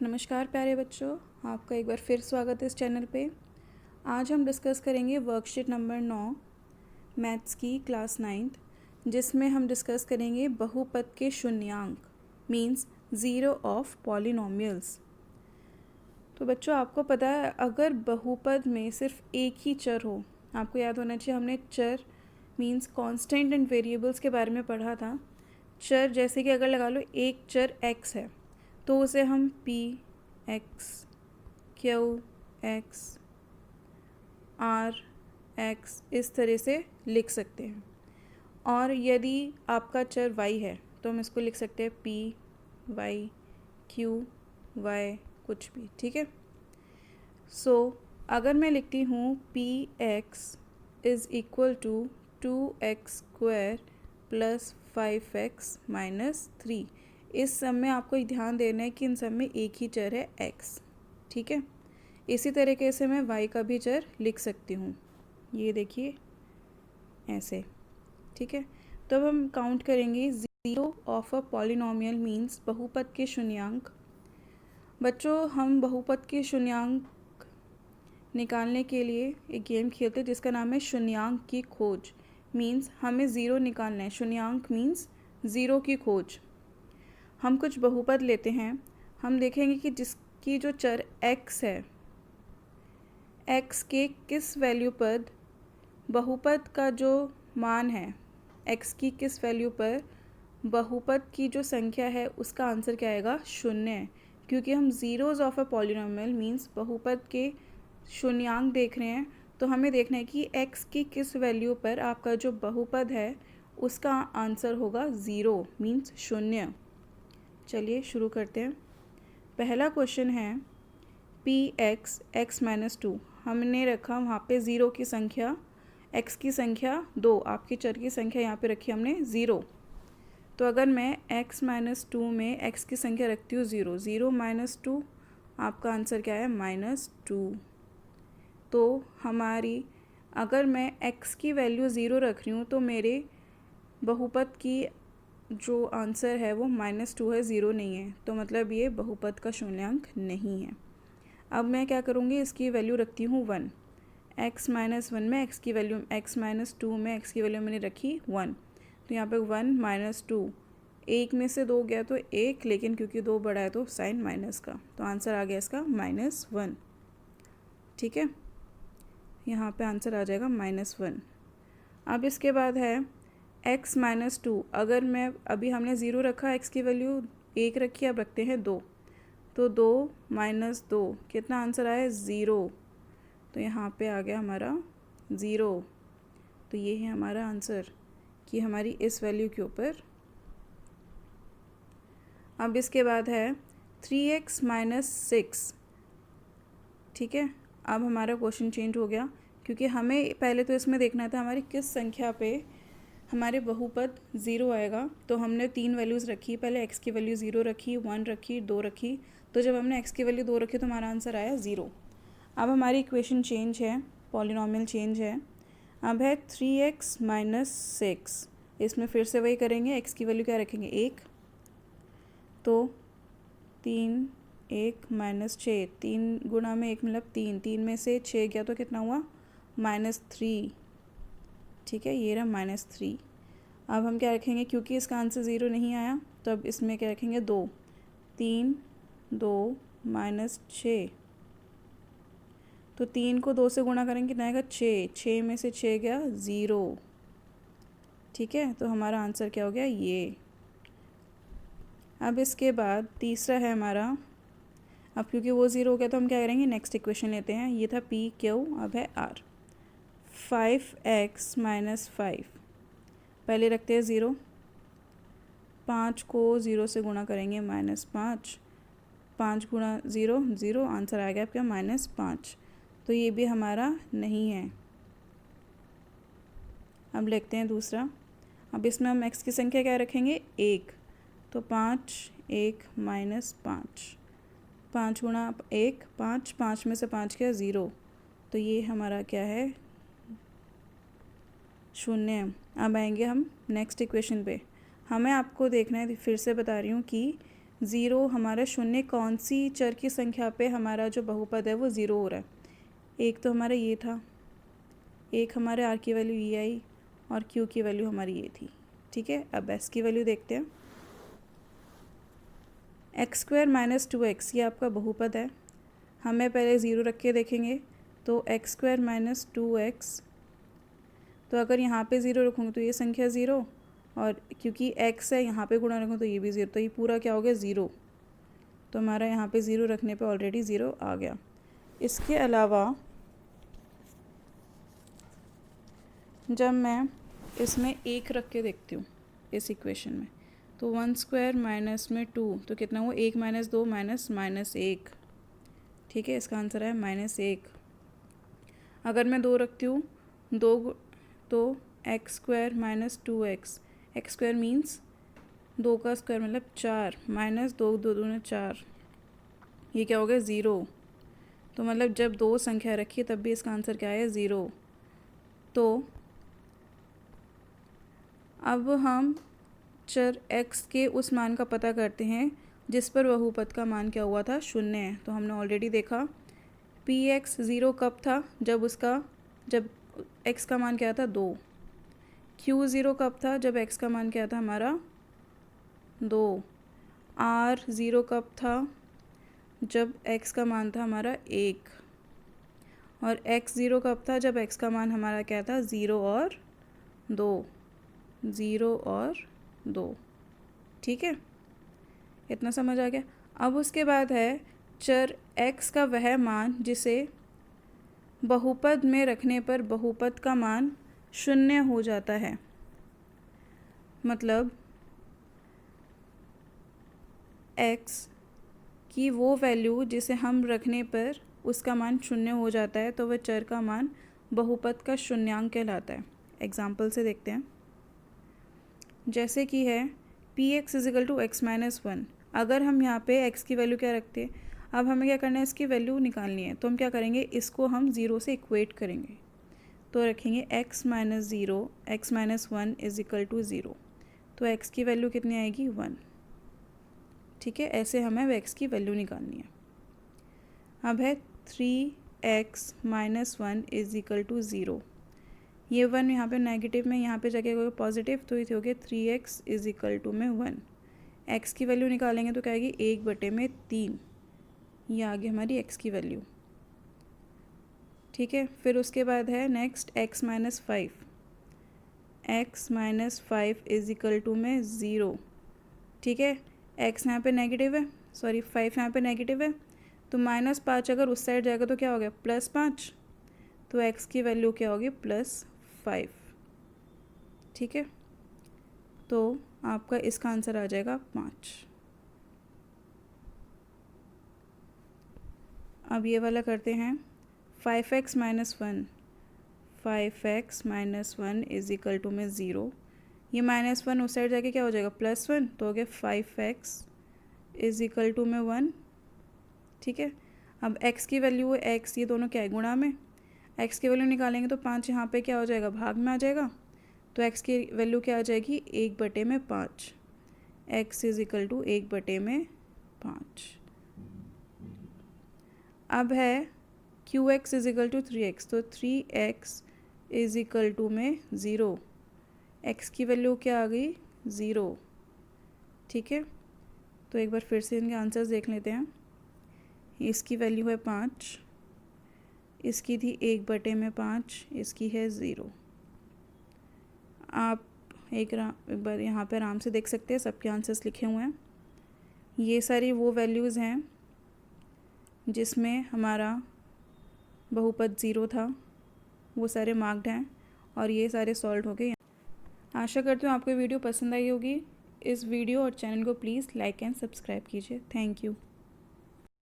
नमस्कार प्यारे बच्चों, आपका एक बार फिर स्वागत है इस चैनल पे। आज हम डिस्कस करेंगे वर्कशीट नंबर 9 मैथ्स की क्लास 9th, जिसमें हम डिस्कस करेंगे बहुपद के शून्यांक मींस ज़ीरो ऑफ पॉलिनोमियल्स। तो बच्चों, आपको पता है अगर बहुपद में सिर्फ एक ही चर हो, आपको याद होना चाहिए हमने चर मींस कांस्टेंट एंड वेरिएबल्स के बारे में पढ़ा था। चर जैसे कि अगर लगा लो एक चर x है तो उसे हम p x q x r x इस तरह से लिख सकते हैं। और यदि आपका चर y है तो हम इसको लिख सकते हैं p y q y कुछ भी, ठीक है। सो अगर मैं लिखती हूँ p x is equal to 2x square plus 5x minus 3, इस सब में आपको ध्यान देना है कि इन सब में एक ही चर है x, ठीक है। इसी तरीके से मैं y का भी चर लिख सकती हूँ, ये देखिए ऐसे, ठीक है। तो अब हम काउंट करेंगे zero of a polynomial means बहुपद के शून्यांक। बच्चों, हम बहुपद के शून्यांक निकालने के लिए एक गेम खेलते हैं जिसका नाम है शून्यांक की खोज। मींस हमें ज़ीरो निकालना है, शून्यांक मींस ज़ीरो की खोज। हम कुछ बहुपद लेते हैं, हम देखेंगे कि जिसकी जो चर x है, x के किस वैल्यू पर बहुपद का जो मान है, x की किस वैल्यू पर बहुपद की जो संख्या है उसका आंसर क्या आएगा, शून्य है। क्योंकि हम zeros of a polynomial means बहुपद के शून्यांक देख रहे हैं, तो हमें देखना है कि x की किस वैल्यू पर आपका जो बहुपद है उसका आंसर होगा ज़ीरो मींस शून्य। चलिए शुरू करते हैं। पहला क्वेश्चन है पी एक्स एक्स माइनस 2, हमने रखा वहाँ पे ज़ीरो की संख्या, x की संख्या 2, आपकी चर की संख्या यहाँ पे रखी हमने ज़ीरो। तो अगर मैं x माइनस 2 में x की संख्या रखती हूँ ज़ीरो, ज़ीरो माइनस 2, आपका आंसर क्या है -2। तो हमारी अगर मैं x की वैल्यू ज़ीरो रख रही हूँ तो मेरे बहुपद की जो आंसर है वो -2 है, ज़ीरो नहीं है। तो मतलब ये बहुपद का शून्यांक नहीं है। अब मैं क्या करूँगी, इसकी वैल्यू रखती हूँ 1। x माइनस 1 में x की वैल्यू, x माइनस 2 में x की वैल्यू मैंने रखी 1, तो यहाँ पे 1 माइनस 2, एक में से दो गया तो एक, लेकिन क्योंकि दो बड़ा है तो साइन माइनस का, तो आंसर आ गया इसका -1, ठीक है। यहाँ पे आंसर आ जाएगा -1। अब इसके बाद है x माइनस 2, अगर मैं अभी हमने ज़ीरो रखा, x की वैल्यू एक रखी, अब रखते हैं 2, तो 2 माइनस 2 कितना आंसर आया, ज़ीरो। तो यहाँ पे आ गया हमारा ज़ीरो। तो ये है हमारा आंसर कि हमारी इस वैल्यू के ऊपर। अब इसके बाद है 3x माइनस 6, ठीक है। अब हमारा क्वेश्चन चेंज हो गया क्योंकि हमें पहले तो इसमें देखना था हमारी किस संख्या पे हमारे बहुपद ज़ीरो आएगा। तो हमने तीन वैल्यूज़ रखी, पहले x की वैल्यू ज़ीरो रखी, 1 रखी, 2 रखी। तो जब हमने x की वैल्यू 2 रखी तो हमारा आंसर आया ज़ीरो। अब हमारी इक्वेशन चेंज है, पॉलिनोमियल चेंज है। अब है 3x माइनस 6, इसमें फिर से वही करेंगे, x की वैल्यू क्या रखेंगे 1, तो 3 1 माइनस 6, 3 गुणा में 1 मतलब 3, 3 में से 6 गया तो कितना हुआ -3, ठीक है। ये रहा -3। अब हम क्या रखेंगे, क्योंकि इसका आंसर ज़ीरो नहीं आया तो अब इसमें क्या रखेंगे 2, 3 2 माइनस 6, तो 3 को 2 से गुणा करेंगे कितना आएगा 6, 6 में से 6 गया ज़ीरो, ठीक है। तो हमारा आंसर क्या हो गया ये। अब इसके बाद तीसरा है हमारा, अब क्योंकि वो ज़ीरो हो गया तो हम क्या करेंगे, नेक्स्ट इक्वेशन लेते हैं। ये था पी क्यू, अब है आर। 5x माइनस 5, पहले रखते हैं ज़ीरो, 5 को ज़ीरो से गुणा करेंगे -5, 5 गुणा ज़ीरो ज़ीरो, आंसर आ गया आपका -5। तो ये भी हमारा नहीं है। अब लिखते हैं दूसरा। अब इसमें हम x की संख्या क्या रखेंगे 1, तो 5 1 माइनस 5, 5 गुणा 1 5, 5 में से 5 क्या ज़ीरो, तो ये हमारा क्या है शून्य। अब आएंगे हम नेक्स्ट इक्वेशन पे। हमें आपको देखना है, फिर से बता रही हूँ कि ज़ीरो हमारा शून्य कौन सी चर की संख्या पे हमारा जो बहुपद है वो ज़ीरो हो रहा है। एक तो हमारा ये था, एक हमारे आर की वैल्यू ये आई और क्यू की वैल्यू हमारी ये थी। ठीक है, अब एस की वैल्यू देखते हैं। एक्स स्क्वायर माइनस 2x ये आपका बहुपद है। हमें पहले ज़ीरो रख के देखेंगे तो एक्स स्क्वायर माइनस 2x, तो अगर यहाँ पे ज़ीरो रखूँगी तो ये संख्या ज़ीरो, और क्योंकि x है यहाँ पे गुणा रखूँ तो ये भी ज़ीरो, तो ये पूरा क्या हो गया ज़ीरो। तो हमारा यहाँ पे ज़ीरो रखने पे ऑलरेडी ज़ीरो आ गया। इसके अलावा जब मैं इसमें एक रख के देखती हूँ इस इक्वेशन में, तो 1 स्क्वायर माइनस में 2 तो कितना हुआ, 1 माइनस 2 माइनस 1। ठीक है, इसका आंसर है -1। अगर मैं 2 रखती हूँ, 2 तो x square minus 2x, x square means 2 का स्क्वायर मतलब 4, माइनस 2 2 दूनी 4, ये क्या हो गया ज़ीरो। तो मतलब जब दो संख्या रखी तब भी इसका आंसर क्या है ज़ीरो। तो अब हम चर x के उस मान का पता करते हैं जिस पर बहुपद का मान क्या हुआ था, शून्य है। तो हमने ऑलरेडी देखा px ज़ीरो कब था, जब x का मान क्या था 2। q ज़ीरो कब था, जब x का मान क्या था हमारा 2। r ज़ीरो कब था, जब x का मान था हमारा 1। और x ज़ीरो कब था, जब x का मान हमारा क्या था 0 और 2, 0 और 2। ठीक है, इतना समझ आ गया। अब उसके बाद है चर x का वह मान जिसे बहुपद में रखने पर बहुपद का मान शून्य हो जाता है। मतलब x की वो वैल्यू जिसे हम रखने पर उसका मान शून्य हो जाता है, तो वह चर का मान बहुपद का शून्यांक कहलाता है। एग्जाम्पल से देखते हैं, जैसे कि है px is equal to x minus 1। अगर हम यहाँ पे x की वैल्यू क्या रखते हैं, अब हमें क्या करना है, इसकी वैल्यू निकालनी है। तो हम क्या करेंगे, इसको हम ज़ीरो से इक्वेट करेंगे। तो रखेंगे x minus 0 x minus 1 is equal to 0। तो x की वैल्यू कितनी आएगी 1। ठीक है, ऐसे हमें x की वैल्यू निकालनी है। अब है 3x माइनस 1 इजिकल टू 0। ये 1 यहाँ पे नेगेटिव में, यहाँ पे जाके होगा पॉजिटिव, तो ये हो गया 3x इजिकल टू में 1। x की वैल्यू निकालेंगे तो क्या आएगी 1/3। ये आ गई हमारी x की वैल्यू। ठीक है, फिर उसके बाद है next x minus 5। x minus 5 is equal to में 0। ठीक है, x यहाँ पे नेगेटिव है, 5 यहाँ पे नेगेटिव है, तो -5 अगर उस साइड जाएगा तो क्या हो गया +5। तो x की वैल्यू क्या होगी +5। ठीक है, तो आपका इसका आंसर आ जाएगा 5। अब ये वाला करते हैं 5x minus 1। 5x minus 1 is equal to में 0। ये -1 उस साइड जाके क्या हो जाएगा +1, तो हो गया 5x इजिकल टू में 1। ठीक है, अब x की वैल्यू है x, ये दोनों क्या है गुणा में, x की वैल्यू निकालेंगे तो 5 यहाँ पे क्या हो जाएगा भाग में आ जाएगा। तो x की वैल्यू क्या आ जाएगी 1/5। x is equal to 1/5। अब है qx इजिकल टू 3x। तो 3x इजिकल टू में 0। x की वैल्यू क्या आ गई 0। ठीक है, तो एक बार फिर से इनके आंसर्स देख लेते हैं। इसकी वैल्यू है 5, इसकी थी 1/5, इसकी है 0। आप एक बार यहाँ पर आराम से देख सकते हैं, सबके आंसर्स लिखे हुए हैं। ये सारी वो वैल्यूज़ हैं जिसमें हमारा बहुपद 0 था, वो सारे मार्क्ड हैं और ये सारे सॉल्व हो गए। आशा करती हूँ आपको वीडियो पसंद आई होगी। इस वीडियो और चैनल को प्लीज़ लाइक एंड सब्सक्राइब कीजिए। Thank you.